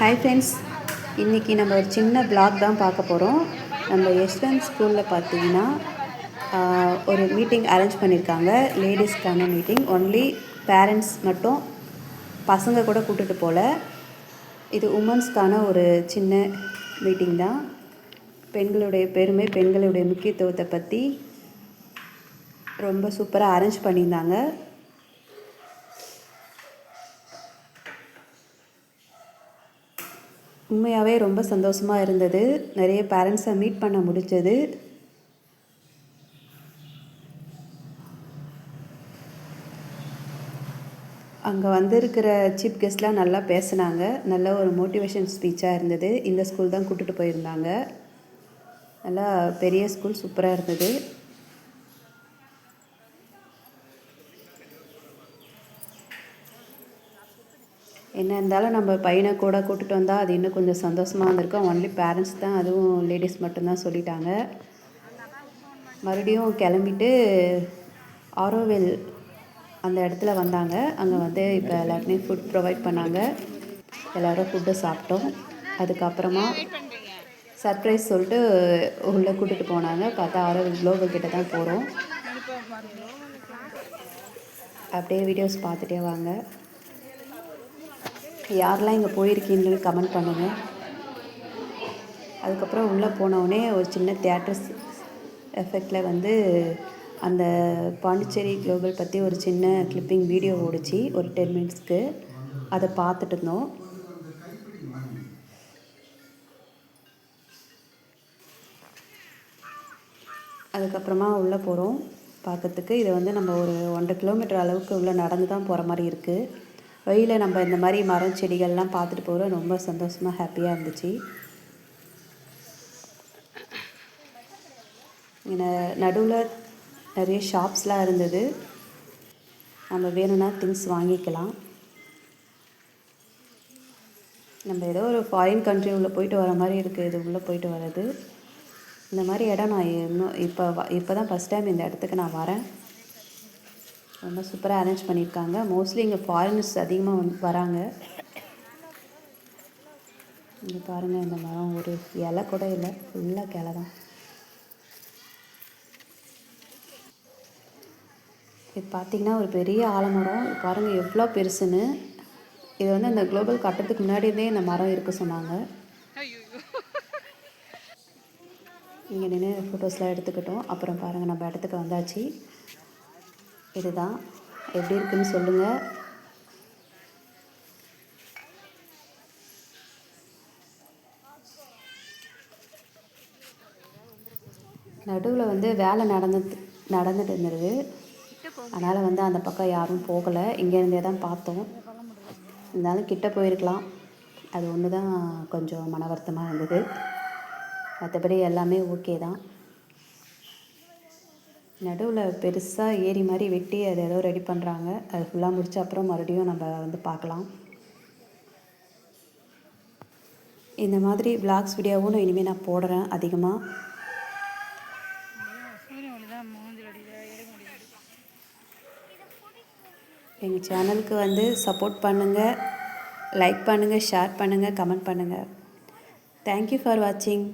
Hi friends, இன்றைக்கி நம்ம ஒரு சின்ன vlog தான் பார்க்க போகிறோம். நம்ம யஷ்வந்த் ஸ்கூலில் பார்த்தீங்கன்னா ஒரு மீட்டிங் அரேஞ்ச் பண்ணியிருக்காங்க. லேடிஸ்க்கான மீட்டிங், ஒன்லி பேரண்ட்ஸ் மட்டும், பசங்க கூட கூப்பிட்டுட்டு போகல. இது உமன்ஸ்க்கான ஒரு சின்ன மீட்டிங் தான். பெண்களுடைய பெருமை, பெண்களுடைய முக்கியத்துவத்தை பற்றி ரொம்ப சூப்பராக அரேஞ்ச் பண்ணியிருந்தாங்க. உண்மையாகவே ரொம்ப சந்தோஷமாக இருந்தது. நிறைய பேரண்ட்ஸை மீட் பண்ண முடிஞ்சது. அங்கே வந்திருக்கிற சீஃப் கெஸ்ட்லாம் நல்லா பேசினாங்க. நல்ல ஒரு மோட்டிவேஷன் ஸ்பீச்சாக இருந்தது. இந்த ஸ்கூல் தான் கூப்பிட்டுட்டு போயிருந்தாங்க. நல்லா பெரிய ஸ்கூல், சூப்பராக இருந்தது. என்ன இருந்தாலும் நம்ம பையனை கூட கூப்பிட்டுட்டு வந்தால் அது இன்னும் கொஞ்சம் சந்தோஷமாக இருந்திருக்கும். ஒன்லி பேரண்ட்ஸ் தான், அதுவும் லேடிஸ் மட்டும்தான் சொல்லிட்டாங்க. மறுபடியும் கிளம்பிட்டு ஆரோவில் அந்த இடத்துல வந்தாங்க. அங்கே வந்து இப்போ எல்லாருக்குமே ஃபுட் ப்ரொவைட் பண்ணாங்க. எல்லோரும் ஃபுட்டை சாப்பிட்டோம். அதுக்கப்புறமா சர்ப்ரைஸ் சொல்லிட்டு உள்ளே கூட்டிகிட்டு போனாங்க. பார்த்தா ஆரோவில் குளோபல் கிட்ட தான் போகிறோம். அப்படியே வீடியோஸ் பார்த்துட்டே வாங்க. யாரெல்லாம் இங்கே போயிருக்கீங்கன்னு கமெண்ட் பண்ணுங்கள். அதுக்கப்புறம் உள்ளே போனவுடனே ஒரு சின்ன தியேட்டர்ஸ் எஃபெக்டில் வந்து அந்த பாண்டிச்சேரி குளோபல் பற்றி ஒரு சின்ன கிளிப்பிங் வீடியோ ஓடிச்சு, ஒரு 10 மினிட்ஸ்க்கு. அதை பார்த்துட்டு இருந்தோம். அதுக்கப்புறமா உள்ளே போகிறோம் பார்க்கறதுக்கு. இதை வந்து நம்ம ஒரு 1.5 கிலோமீட்டர் அளவுக்கு உள்ளே நடந்து தான் போகிற மாதிரி இருக்குது. வழியில் நம்ம இந்த மாதிரி மரம் செடிகள்லாம் பார்த்துட்டு போகிறோம். ரொம்ப சந்தோஷமாக, ஹாப்பியாக இருந்துச்சு. இங்கே நடுவில் நிறைய ஷாப்ஸ்லாம் இருந்தது. நம்ம வேணும்னா திங்ஸ் வாங்கிக்கலாம். நம்ம ஏதோ ஒரு ஃபாரின் கண்ட்ரி உள்ளே போயிட்டு வர மாதிரி இருக்குது இது உள்ளே போயிட்டு வர்றது. இந்த மாதிரி இடம் நான் இன்னும் இப்போ தான் ஃபஸ்ட் டைம் இந்த இடத்துக்கு நான் வரேன். ரொம்ப சூப்பராக அரேஞ்ச் பண்ணியிருக்காங்க. மோஸ்ட்லி இங்கே ஃபாரினர்ஸ் அதிகமாக வராங்க. இங்கே பாருங்கள், இந்த மரம் ஒரு இலை கூட இல்லை, ஃபுல்லாக கிளை தான். இது பார்த்திங்கன்னா ஒரு பெரிய ஆலமரம். பாருங்கள் எவ்வளோ பெருசுன்னு. இது வந்து அந்த குளோபல் கட்டுறதுக்கு முன்னாடியே இந்த மரம் இருக்க சொன்னாங்க. இங்கே நின்று ஃபோட்டோஸ்லாம் எடுத்துக்கிட்டோம். அப்புறம் பாருங்கள், நம்ம இடத்துக்கு வந்தாச்சு. இதுதான், எப்படி இருக்குன்னு சொல்லுங்கள். நடுவில் வந்து வேலை நடந்துட்டு இருந்தது. அதனால் வந்து அந்த பக்கம் யாரும் போகலை. இங்கேருந்தே தான் பார்த்தோம். இருந்தாலும் கிட்டே போயிருக்கலாம். அது ஒன்று தான் கொஞ்சம் மன வருத்தமாக இருந்தது. மற்றபடி எல்லாமே ஓகே தான். நடுவில் பெருசாக ஏரி மாதிரி வெட்டி அதை ஏதோ ரெடி பண்ணுறாங்க. அது ஃபுல்லாக முடித்த அப்புறம் மறுபடியும் நம்ம வந்து பார்க்கலாம். இந்த மாதிரி விளாக்ஸ் வீடியோவும் நான் இனிமேல் நான் போடுறேன் அதிகமாக. எங்கள் சேனலுக்கு வந்து சப்போர்ட் பண்ணுங்கள், லைக் பண்ணுங்கள், ஷேர் பண்ணுங்கள், கமெண்ட் பண்ணுங்கள். தேங்க்யூ ஃபார் வாட்சிங்.